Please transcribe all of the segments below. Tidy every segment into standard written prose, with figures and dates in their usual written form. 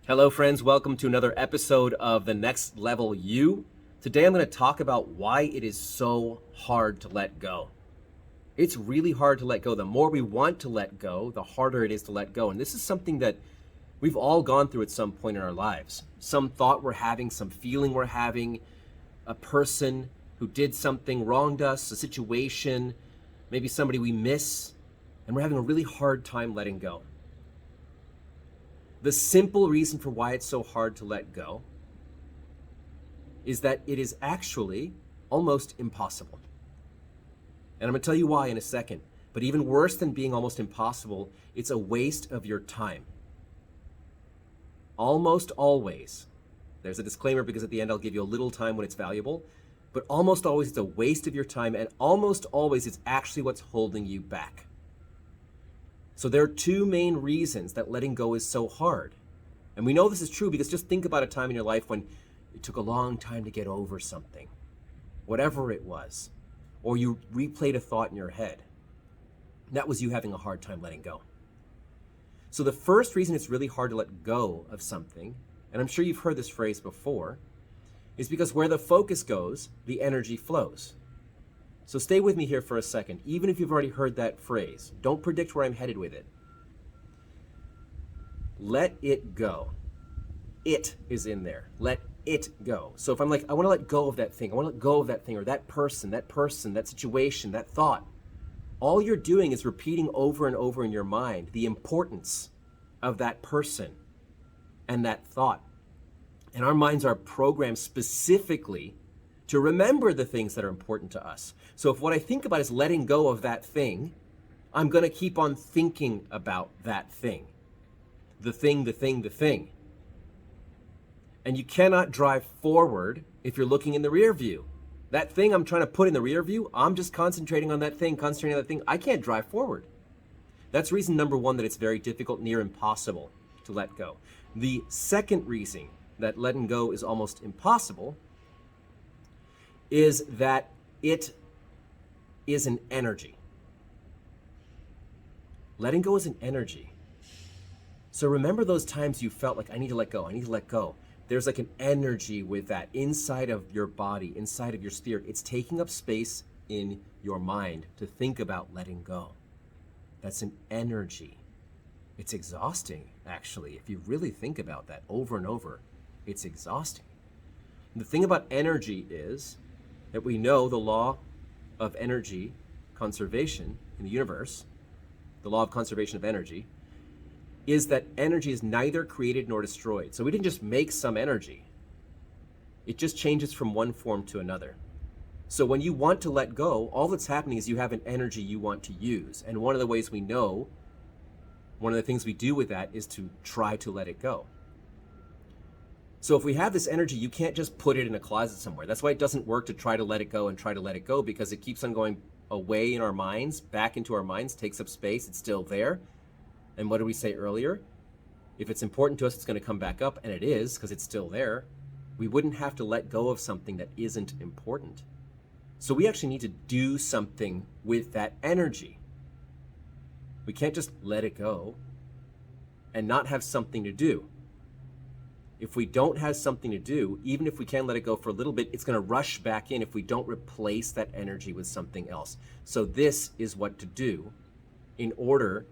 Hello, friends. Welcome to another episode of The Next Level You. Today, I'm going to talk about why it is so hard to let go. It's really hard to let go. The more we want to let go, the harder it is to let go. And this is something that we've all gone through at some point in our lives. Some thought we're having, some feeling we're having, a person who did something, wronged us, a situation, maybe somebody we miss, and we're having a really hard time letting go. The simple reason for why it's so hard to let go is that it is actually almost impossible. And I'm going to tell you why in a second. But even worse than being almost impossible, it's a waste of your time. Almost always. There's a disclaimer because at the end I'll give you a little time when it's valuable. But almost always it's a waste of your time, and almost always it's actually what's holding you back. So there are two main reasons that letting go is so hard. And we know this is true because just think about a time in your life when it took a long time to get over something, whatever it was, or you replayed a thought in your head. That was you having a hard time letting go. So the first reason it's really hard to let go of something, and I'm sure you've heard this phrase before, is because where the focus goes, the energy flows. So stay with me here for a second, even if you've already heard that phrase. Don't predict where I'm headed with it. Let it go. It is in there. Let it go. So if I'm like, I want to let go of that thing, I want to let go of that thing, or that person, that situation, that thought, all you're doing is repeating over and over in your mind the importance of that person and that thought. And our minds are programmed specifically to remember the things that are important to us. So if what I think about is letting go of that thing, I'm going to keep on thinking about that thing. The thing. And you cannot drive forward if you're looking in the rear view. That thing I'm trying to put in the rear view, I'm just concentrating on that thing, I can't drive forward. That's reason number one that it's very difficult, near impossible to let go. The second reason that letting go is almost impossible is that it is an energy. Letting go is an energy. So remember those times you felt like, I need to let go. There's like an energy with that inside of your body, inside of your spirit. It's taking up space in your mind to think about letting go. That's an energy. It's exhausting, actually. If you really think about that over and over, it's exhausting. The thing about energy is that we know the law of energy conservation in the universe, the law of conservation of energy, is that energy is neither created nor destroyed. So we didn't just make some energy. It just changes from one form to another. So when you want to let go, all that's happening is you have an energy you want to use. And one of the ways we know, one of the things we do with that is to try to let it go. So if we have this energy, you can't just put it in a closet somewhere. That's why it doesn't work to try to let it go, because it keeps on going away in our minds, back into our minds, takes up space, it's still there. And what did we say earlier? If it's important to us, it's going to come back up, and it is, because it's still there. We wouldn't have to let go of something that isn't important. So we actually need to do something with that energy. We can't just let it go and not have something to do. If we don't have something to do, even if we can let it go for a little bit, it's going to rush back in if we don't replace that energy with something else. So this is what to do in order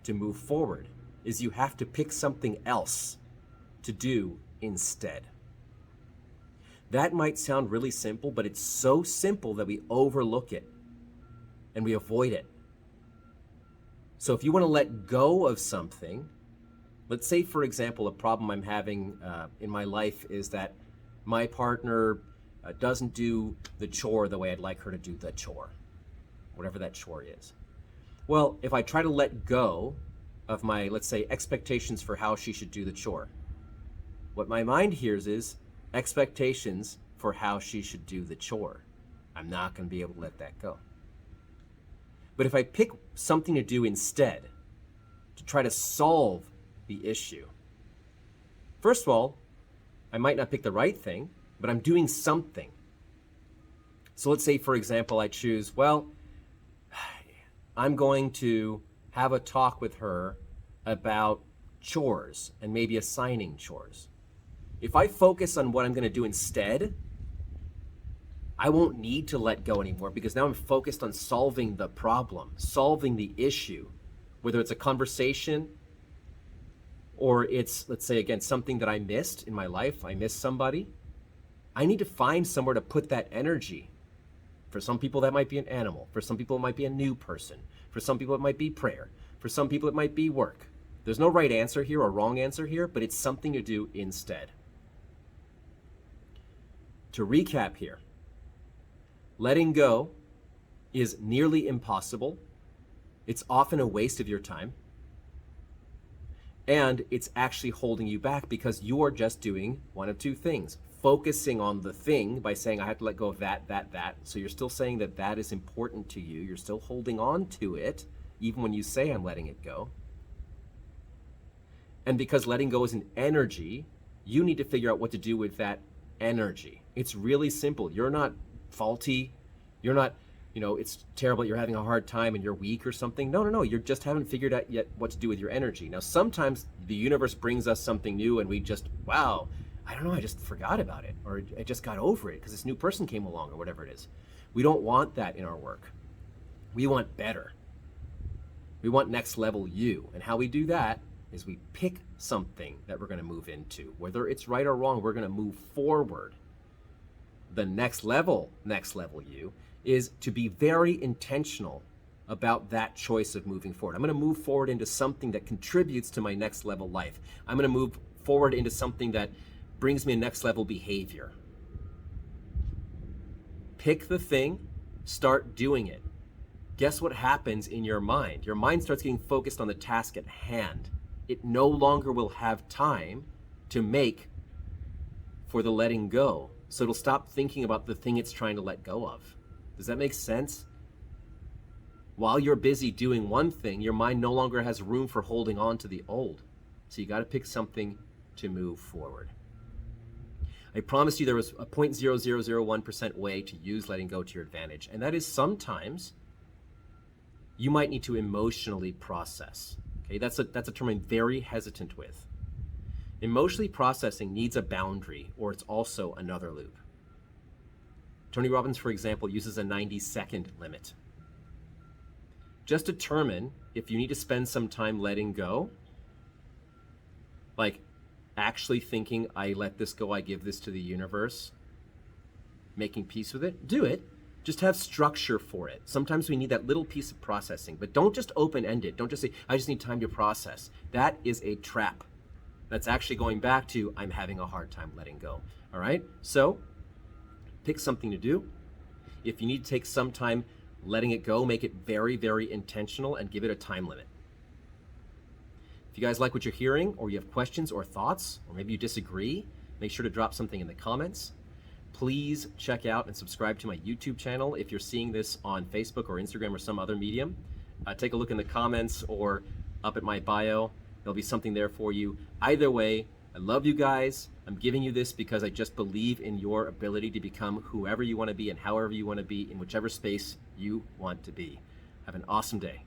to move forward, is you have to pick something else to do instead. That might sound really simple, but it's so simple that we overlook it and we avoid it. So if you want to let go of something, let's say, for example, a problem I'm having in my life is that my partner doesn't do the chore the way I'd like her to do the chore, whatever that chore is. Well, if I try to let go of my, let's say, expectations for how she should do the chore, what my mind hears is expectations for how she should do the chore. I'm not going to be able to let that go. But if I pick something to do instead, to try to solve the issue, first of all, I might not pick the right thing, but I'm doing something. So let's say, for example, I choose, well, I'm going to have a talk with her about chores and maybe assigning chores. If I focus on what I'm going to do instead, I won't need to let go anymore because now I'm focused on solving the problem, solving the issue, whether it's a conversation or it's, let's say again, something that I missed in my life. I missed somebody. I need to find somewhere to put that energy. For some people, that might be an animal. For some people, it might be a new person. For some people, it might be prayer. For some people, it might be work. There's no right answer here or wrong answer here, but it's something to do instead. To recap here, letting go is nearly impossible. It's often a waste of your time. And it's actually holding you back because you are just doing one of two things. Focusing on the thing by saying, I have to let go of that. So you're still saying that that is important to you. You're still holding on to it, even when you say I'm letting it go. And because letting go is an energy, you need to figure out what to do with that energy. It's really simple. You're not faulty. You're not, it's terrible. You're having a hard time and you're weak or something. No. You just haven't figured out yet what to do with your energy. Now, sometimes the universe brings us something new and we just, wow, I don't know, I just forgot about it. Or I just got over it because this new person came along or whatever it is. We don't want that in our work. We want better. We want next level you. And how we do that is we pick something that we're going to move into. Whether it's right or wrong, we're going to move forward. The next level you is to be very intentional about that choice of moving forward. I'm going to move forward into something that contributes to my next level life. I'm going to move forward into something that brings me a next level behavior. Pick the thing, start doing it. Guess what happens in your mind? Your mind starts getting focused on the task at hand. It no longer will have time to make for the letting go. So it'll stop thinking about the thing it's trying to let go of. Does that make sense? While you're busy doing one thing, your mind no longer has room for holding on to the old. So you got to pick something to move forward. I promised you there was a 0.0001% way to use letting go to your advantage. And that is sometimes you might need to emotionally process. Okay, that's a term I'm very hesitant with. Emotionally processing needs a boundary, or it's also another loop. Tony Robbins, for example, uses a 90-second limit. Just determine if you need to spend some time letting go, like actually thinking, I let this go, I give this to the universe, making peace with it, do it. Just have structure for it. Sometimes we need that little piece of processing, but don't just open-end it. Don't just say, I just need time to process. That is a trap. That's actually going back to, I'm having a hard time letting go. All right? So pick something to do. If you need to take some time letting it go, make it very, very intentional and give it a time limit. If you guys like what you're hearing, or you have questions or thoughts, or maybe you disagree, make sure to drop something in the comments. Please check out and subscribe to my YouTube channel if you're seeing this on Facebook or Instagram or some other medium. Take a look in the comments or up at my bio. There'll be something there for you. Either way, I love you guys. I'm giving you this because I just believe in your ability to become whoever you want to be and however you want to be in whichever space you want to be. Have an awesome day.